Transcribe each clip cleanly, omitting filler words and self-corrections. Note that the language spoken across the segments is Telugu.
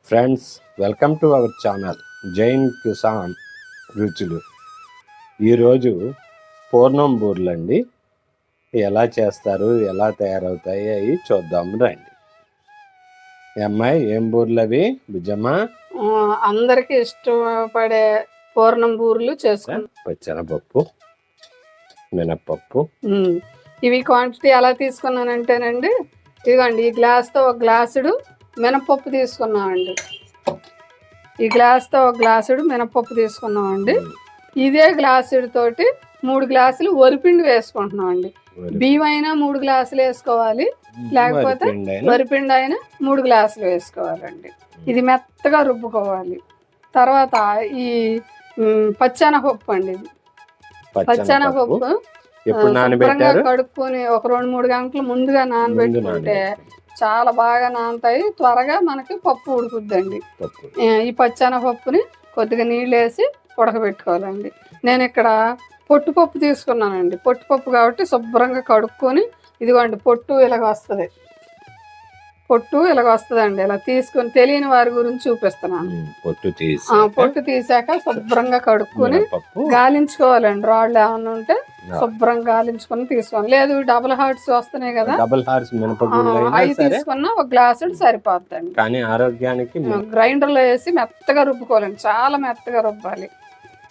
Friends, welcome to our channel జైన్కిసాన్ రుచులు. ఈరోజు పూర్ణం బూరెలు అండి. ఎలా చేస్తారు, ఎలా తయారవుతాయి అవి చూద్దాం రండి. అమ్మాయి, ఏం బూరెలు అవి? బుజ్జమ్మ, అందరికి ఇష్టపడే పూర్ణం బూరెలు చేసుకుంటాం. పచ్చెనపప్పు, మినప్పప్పు. ఇవి క్వాంటిటీ ఎలా తీసుకున్నానంటేనండి, ఇదిగోండి ఈ గ్లాస్తో ఒక గ్లాసుడు మినపప్పు తీసుకున్నామండి. ఈ గ్లాస్తో ఒక గ్లాసుడు మినపప్పు తీసుకున్నామండి. ఇదే గ్లాసుడు తోటి 3 గ్లాసులు వరిపిండి వేసుకుంటున్నామండి. బియ్యం అయినా 3 గ్లాసులు వేసుకోవాలి, లేకపోతే వరిపిండి అయినా 3 గ్లాసులు వేసుకోవాలండి. ఇది మెత్తగా రుబ్బుకోవాలి. తర్వాత ఈ పచ్చెనపప్పు అండి, ఇది పచ్చెనపప్పు శుభ్రంగా కడుక్కొని ఒక 2-3 గంటలు ముందుగా నానబెట్టుకుంటే చాలా బాగా నానతాయి, త్వరగా మనకి పప్పు ఉడుకుద్దండి. ఈ పచ్చెనపప్పుని కొద్దిగా నీళ్ళు వేసి ఉడకబెట్టుకోవాలండి. నేను ఇక్కడ పొట్టుపప్పు తీసుకున్నానండి. పొట్టుపప్పు కాబట్టి శుభ్రంగా కడుక్కొని, ఇదిగోండి పొట్టు ఇలాగ వస్తుంది, అండి. ఇలా తీసుకొని తెలియని వారి గురించి చూపిస్తున్నాను. పొట్టు తీసాక శుభ్రంగా కడుక్కొని గాలించుకోవాలండి. రాళ్ళు ఏమన్నా ఉంటే శుభ్రంగా గాలించుకొని తీసుకోవాలి. లేదు డబుల్ హార్ట్స్ వస్తున్నాయి కదా, అవి తీసుకున్నా ఒక గ్లాసుడు సరిపోద్దండి. కానీ ఆరోగ్యానికి గ్రైండర్ లో వేసి మెత్తగా రుబ్బుకోవాలండి, చాలా మెత్తగా రుబ్బాలి.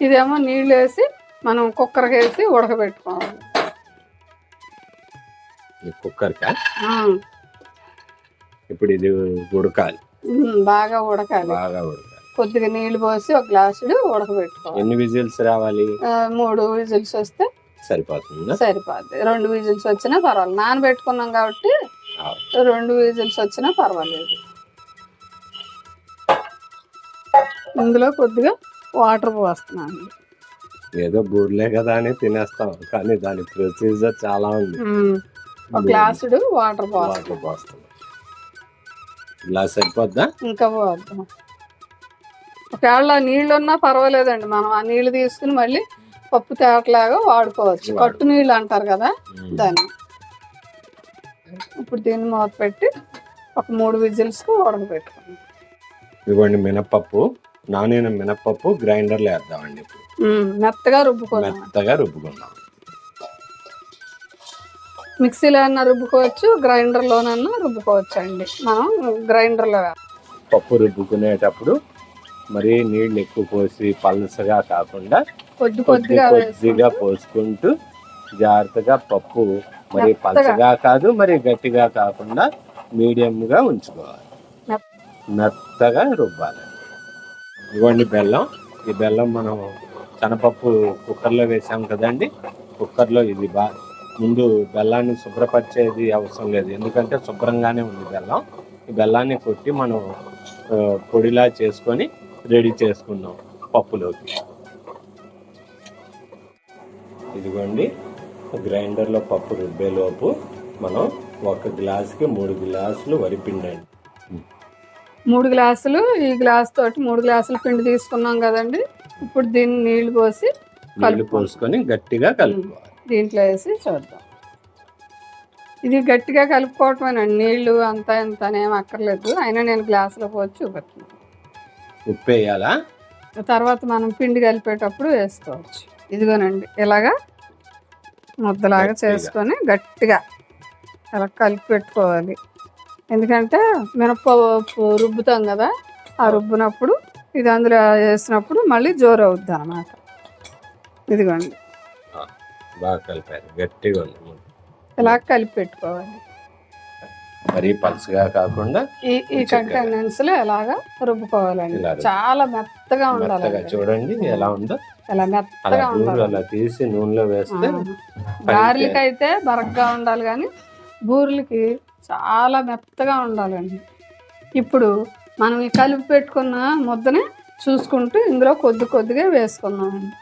ఇదేమో నీళ్ళు వేసి మనం కుక్కర్కి వేసి ఉడకబెట్టుకోవాలి. ఇప్పుడు ఇది ఉడకాలి, బాగా ఉడకాలి. కొద్దిగా నీళ్లు పోసి ఒక గ్లాసుడు ఉడకబెట్టుకోవాలి. ఎన్ని విజిల్స్ రావాలి? 3 విజిల్స్ వస్తే సరిపోతుంది. 2 విజిల్స్ వచ్చినా పర్వాలేదు. నానబెట్టుకున్నాం కాబట్టి 2 విజిల్స్ వచ్చినా పర్వాలేదు. ఇందులో కొద్దిగా వాటర్ పోస్తున్నాను. ఏదో బూర్లే కదా అని తినేస్తాం, కానీ దాని ప్రొసీజర్ చాలా ఉంది. ఒక గ్లాసుడు వాటర్ పోస్తాం. గ్లాస్ సరిపోద్దా? ఇంకా పోద్దాం. ఒకవేళ నీళ్ళు ఉన్నా పర్వాలేదండి, మనం ఆ నీళ్లు తీసుకుని మళ్ళీ పప్పు తేటలాగా వాడుకోవచ్చు. కట్టు నీళ్ళు అంటారు కదా దాన్ని. ఇప్పుడు దీన్ని మూత పెట్టి ఒక 3 విజిల్స్కి ఉడకబెట్టుకోండి. ఇవ్వండి మినపప్పు, నానిన మినపప్పు గ్రైండర్లో వేద్దామండి. మెత్తగా రుబ్బుకుందాం. మిక్సీలో అన్నా రుబ్బుకోవచ్చు, గ్రైండర్లోనన్నా రుబ్బుకోవచ్చు అండి. మనం గ్రైండర్లో పప్పు రుబ్బుకునేటప్పుడు మరి నీళ్ళు ఎక్కువ పోసి పలసగా కాకుండా కొద్దిగా పోసుకుంటూ జాగ్రత్తగా పప్పు మరి పలసగా కాదు మరి గట్టిగా కాకుండా మీడియంగా ఉంచుకోవాలి. మెత్తగా రుబ్బాలి. ఇవ్వండి బెల్లం. ఈ బెల్లం మనం శనపప్పు కుక్కర్లో వేసాం కదండి. కుక్కర్లో ఇది ముందు బెల్లాన్ని శుభ్రపరిచేది అవసరం లేదు, ఎందుకంటే శుభ్రంగానే ఉంది బెల్లం. ఈ బెల్లాన్ని కొట్టి మనం పొడిలా చేసుకొని రెడీ చేసుకున్నాం పప్పులోకి. ఇదిగోండి గ్రైండర్లో పప్పు రుబ్బేలోపు మనం 1 గ్లాసుకి 3 గ్లాసులు వరిపిండి అండి. 3 గ్లాసులు, ఈ గ్లాస్ తోటి 3 గ్లాసులు పిండి తీసుకున్నాం కదండి. ఇప్పుడు దీన్ని నీళ్లు పోసుకొని గట్టిగా కలుపుకోవాలి. దీంట్లో వేసి చూద్దాం. ఇది గట్టిగా కలుపుకోవటమేనండి, నీళ్లు అంతా ఇంతనేం అక్కర్లేదు. అయినా నేను గ్లాసులో పోసి చూపెడుతున్నాను. ఉప్పు వేయాలా? తర్వాత మనం పిండి కలిపేటప్పుడు వేసుకోవచ్చు. ఇదిగోనండి ఇలాగా ముద్దలాగా చేసుకొని గట్టిగా ఇలా కలిపి పెట్టుకోవాలి. ఎందుకంటే మినపప్పు రుబ్బుతాం కదా, ఆ రుబ్బినప్పుడు ఇది అందులో వేసినప్పుడు మళ్ళీ జోరు అవుద్ది అన్నమాట. ఇదిగోండి బాగా కలిపారు, గట్టిగా ఉంది. ఇలా కలిపి పెట్టుకోవాలి. మరి పల్చగా కాకుండా ఈ కంటెనెన్స్ లో ఎలాగా రుబ్బుకోవాలండి. చాలా మెత్తగా ఉండాలి. చూడండి ఎలా ఉందో, ఇలా మెత్తగా ఉండాలి. అలా తీసి నూనెలో వేస్తే గారెలకి అయితే బరగ్గా ఉండాలి, కానీ బూరెలకి చాలా మెత్తగా ఉండాలండి. ఇప్పుడు మనం ఈ కలిపి పెట్టుకున్న ముద్దని చూసుకుంటూ ఇందులో కొద్దిగా వేసుకున్నామండి.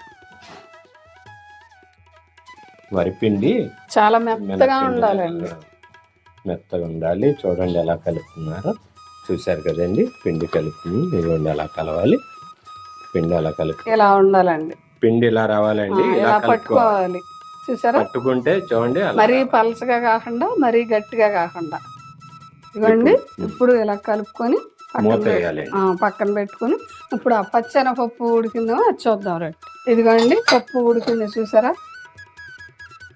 వరిపిండి చాలా మెత్తగా ఉండాలండి, మెత్తగా ఉండాలి. చూడండి ఎలా కలుపుతున్నారు, చూసారు కదండి. పిండి కలుపుతుంది, ఇదిగోండి ఎలా కలవాలి. పిండి ఎలా కలిపి ఇలా ఉండాలండి. పిండి ఇలా రావాలండి, ఇలా పట్టుకోవాలి. చూసారా, పట్టుకుంటే చూడండి మరీ పలసగా కాకుండా మరీ గట్టిగా కాకుండా. ఇవ్వండి ఇప్పుడు ఇలా కలుపుకొని పక్కన పెట్టుకుని ఇప్పుడు ఆ పచ్చెనపప్పు ఉడికిందో అది చూద్దాం రండి. ఇదిగోండి పప్పు ఉడికింది చూసారా,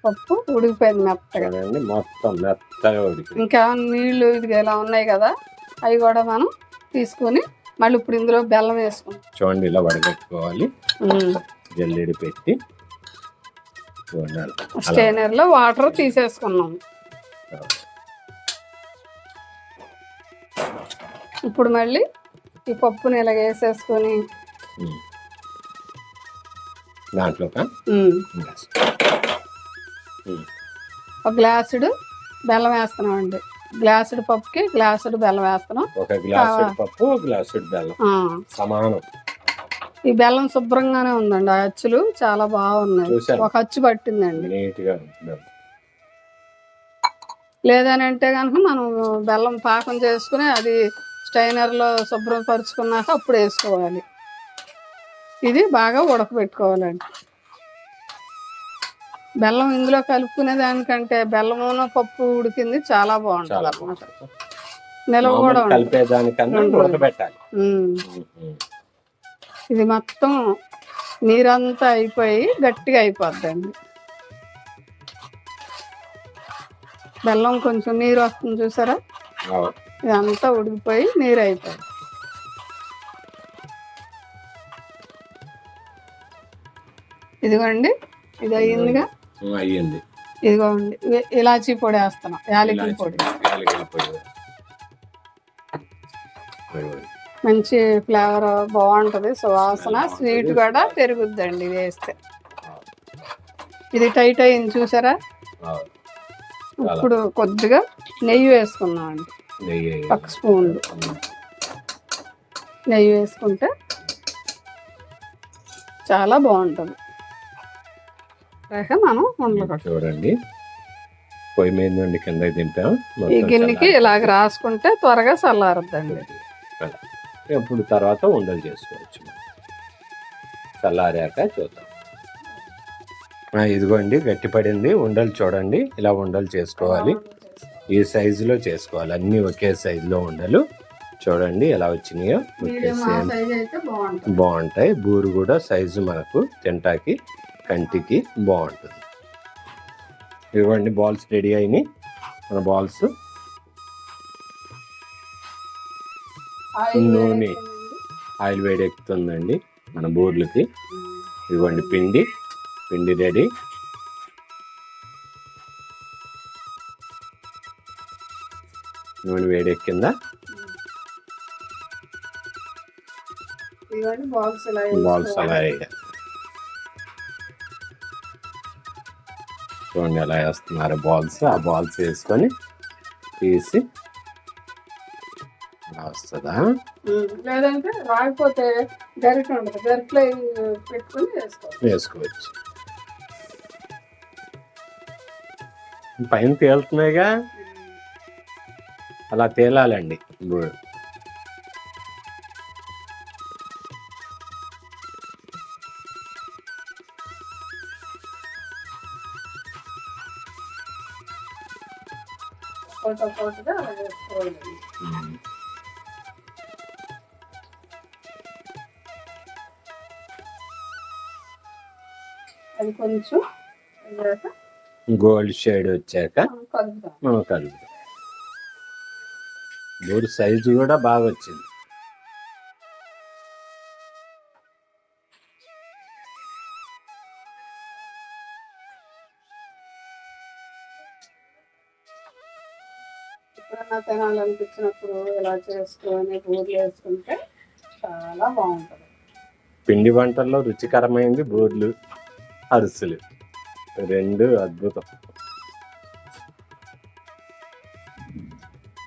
పప్పు ఉడికిపోయింది మెత్తగా, మొత్తం మెత్తగా ఉడికింది. ఇంకేమైనా నీళ్లు ఇది ఇలా ఉన్నాయి కదా, అవి కూడా మనం తీసుకొని మళ్ళీ ఇప్పుడు ఇందులో బెల్లం వేసుకుంటాం. చూడండి ఇలా వడగట్టుకోవాలి, జల్లెడి పెట్టి స్టైనర్ లో వాటర్ తీసేసుకున్నాం. ఇప్పుడు మళ్ళీ ఈ పప్పుని ఇలా వేసేసుకొని దాంట్లో ఒక గ్లాసుడు బెల్లం వేస్తున్నాం అండి. గ్లాసుడు పప్పుకి గ్లాసుడు బెల్లం వేస్తున్నాం. ఒక గ్లాసుడు పప్పు, గ్లాసుడు బెల్లం సమానం. ఈ బెల్లం శుభ్రంగానే ఉందండి, ఆ అచ్చులు చాలా బాగున్నాయి. ఒక అచ్చు పట్టిందండి నీట్గా. లేదని అంటే కనుక మనం బెల్లం పాకం చేసుకుని అది స్టైనర్లో శుభ్రపరుచుకున్నాక అప్పుడు వేసుకోవాలి. ఇది బాగా ఉడకబెట్టుకోవాలండి. బెల్లం ఇందులో కలుపుకునే దానికంటే బెల్లమున పప్పు ఉడికింది చాలా బాగుంటుంది అన్నమాట. నిలవ కూడా ఇది మొత్తం నీరంతా అయిపోయి గట్టిగా అయిపోద్దండి. బెల్లం కొంచెం నీరు వస్తుంది చూసారా, ఇదంతా ఉడికిపోయి నీరు అయిపోయింది. ఇదిగోండి ఇది అయ్యిందిగా, ఇదిగోండి ఇలాచీ పొడి వేస్తున్నాం, యాలకుల పొడి. మంచి ఫ్లేవర్ బాగుంటుంది, సువాసన, స్వీట్ కూడా పెరుగుద్దండి వేస్తే. ఇది టైట్ అయింది చూసారా. ఇప్పుడు కొద్దిగా నెయ్యి వేసుకున్నాం అండి, ఒక స్పూన్ నెయ్యి వేసుకుంటే చాలా బాగుంటుంది. మనం చూడండి పొయ్యి మీద నుండి కిందకి దింపాం. ఈ గిన్నెకి ఇలాగ రాసుకుంటే త్వరగా చల్లారుద్దండి. ఇప్పుడు తర్వాత ఉండలు చేసుకోవచ్చు. చల్లారాక చూద్దాం. ఇదిగోండి గట్టిపడింది. ఉండలు చూడండి, ఇలా ఉండలు చేసుకోవాలి. ఈ సైజులో చేసుకోవాలి, అన్ని ఒకే సైజులో ఉండలు. చూడండి ఎలా వచ్చినాయో, బాగుంటాయి. బూరు కూడా సైజు మనకు తింటాకి కంటికి బాగుంటుంది. ఇదిగోండి బాల్స్ రెడీ అయినాయి. మన బాల్స్ నూనె ఆయిల్ వేడెక్కుతుందండి మన బూర్లకి. ఇదిగోండి పిండి రెడీ. నూనె వేడెక్కిందా, బాల్స్ అలా చూడండి ఎలా వేస్తున్నారు బాల్స్. ఆ బాల్స్ వేసుకొని తీసి అలా వస్తుందా, లేదంటే రాకపోతే గరిటె ఉండదు, గరిటెలో పెట్టుకొని వేసుకోవచ్చు. పైన తేలుతున్నాయిగా, అలా తేలాలండి. అది కొంచెం గోల్డ్ షేడ్ వచ్చాక మనం కలుపుతాం. బూరు సైజు కూడా బాగా వచ్చింది. ఎప్పుడన్నా తినాలనిపించినప్పుడు ఇలా చేసుకొని బూరెలు వేసుకుంటే చాలా బాగుంటుంది. పిండి వంటల్లో రుచికరమైనది బూరెలు, అరిసెలు, రెండు అద్భుతం.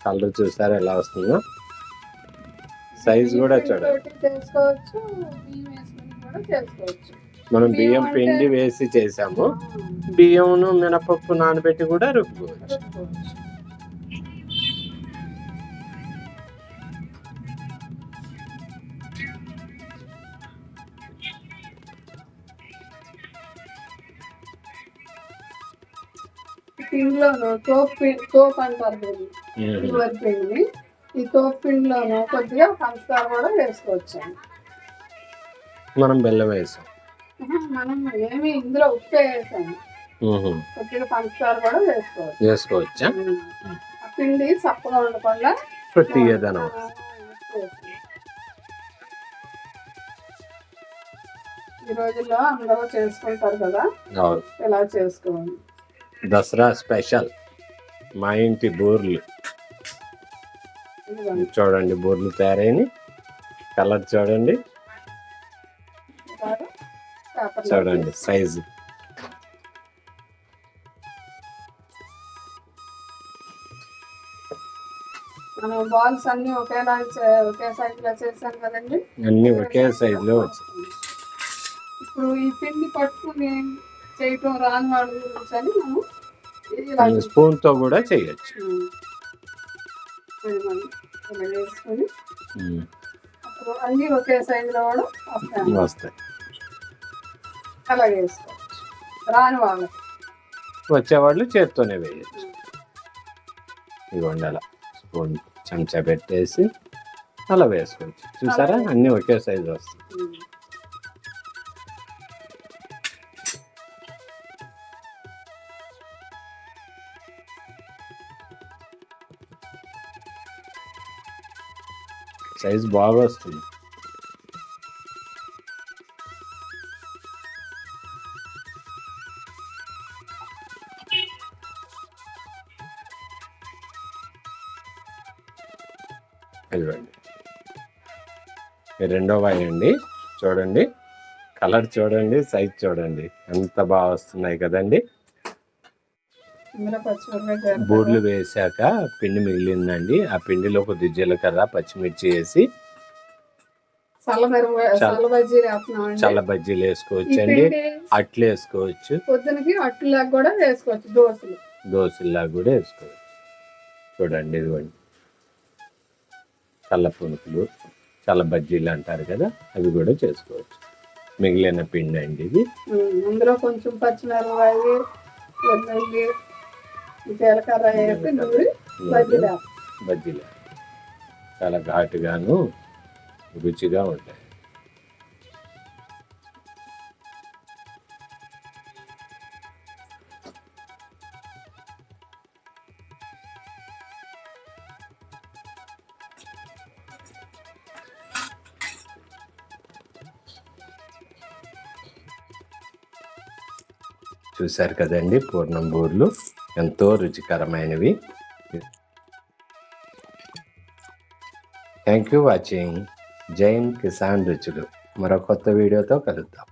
కలర్ చూసారా ఎలా వస్తుందో, సైజు కూడా చూడండి. చేసుకోవచ్చు, బియ్యం వేసుకొని కూడా చేసుకోవచ్చు. మనం బియ్యం పిండి వేసి చేసాము, బియ్యంను మినపప్పు నానబెట్టి కూడా రుబ్బుకోవచ్చు. పిండిలో తోపు అంటారు, పిండి ఈ తోపుపిండిలోనూ కొద్దిగా పంచదార కూడా వేసుకోవచ్చండి. మనం బెల్లం వేసాం, మనం ఏమి ఇందులో ఉప్పు వేసాము, కొద్దిగా పంచదార కూడా వేసుకోవచ్చా? ఆ పిండి చప్పగా ఉండకుండా తీయదనం. ఈ రోజుల్లో అందరూ చేసుకుంటారు కదా, ఇలా చేసుకోండి. దసరా స్పెషల్ మా ఇంటి బూర్లు చూడండి, బూర్లు తయారైన కలర్ చూడండి, చూడండి సైజు. మనం బాల్స్ అన్ని ఒకే సైజులో చేసాం కదండి, అన్ని ఒకే సైజులో వచ్చాయి. ఇప్పుడు ఈ పిండి పట్టుకుని చేయటం రాని వాళ్ళ గురించి అని మనం స్పూన్ తో కూడా చేయొచ్చు. వేసుకొని అప్పుడు అన్ని ఒకే సైజులో కూడా వస్తాయి. అలా వేసుకోవచ్చు. రాని వాళ్ళు వచ్చేవాళ్ళు చేత్తోనే వేయచ్చు. ఇవ్వండి అలా స్పూన్ చెంచా పెట్టేసి అలా వేసుకోవచ్చు. చూసారా, అన్ని ఒకే సైజు వస్తాయి. సైజు బాగా వస్తుంది. ఇదిగోండి, రెండో వాయి అండి. చూడండి కలర్ చూడండి, సైజ్ చూడండి, ఎంత బాగా వస్తున్నాయి కదండి. బూర్లు వేసాక పిండి మిగిలిందండి. ఆ పిండిలో కొద్ది జీలకర్ర, పచ్చిమిర్చి వేసి చల్ల బజ్జీలు వేసుకోవచ్చు అండి, అట్లు వేసుకోవచ్చు, పొద్దునకి అట్లులాగా కూడా వేసుకోవచ్చు, దోశలాగా కూడా వేసుకోవచ్చు. చూడండి ఇదిగోండి, చల్ల పునుకులు, చల్ల బజ్జీలు అంటారు కదా, అవి కూడా చేసుకోవచ్చు. మిగిలిన పిండి అండి ఇది. అందులో కొంచెం పచ్చిమిరపకాయ, వెల్లుల్లి, జీలకర్ర వేసి బజ్జీలు చాలా ఘాటుగాను రుచిగా ఉంటాయి. చూశారు కదండి, పూర్ణం బూర్లు ఎంతో రుచికరమైనవి. Thank you watching Jain Kisan Ruchulu. మరో కొత్త వీడియోతో కలుద్దాం.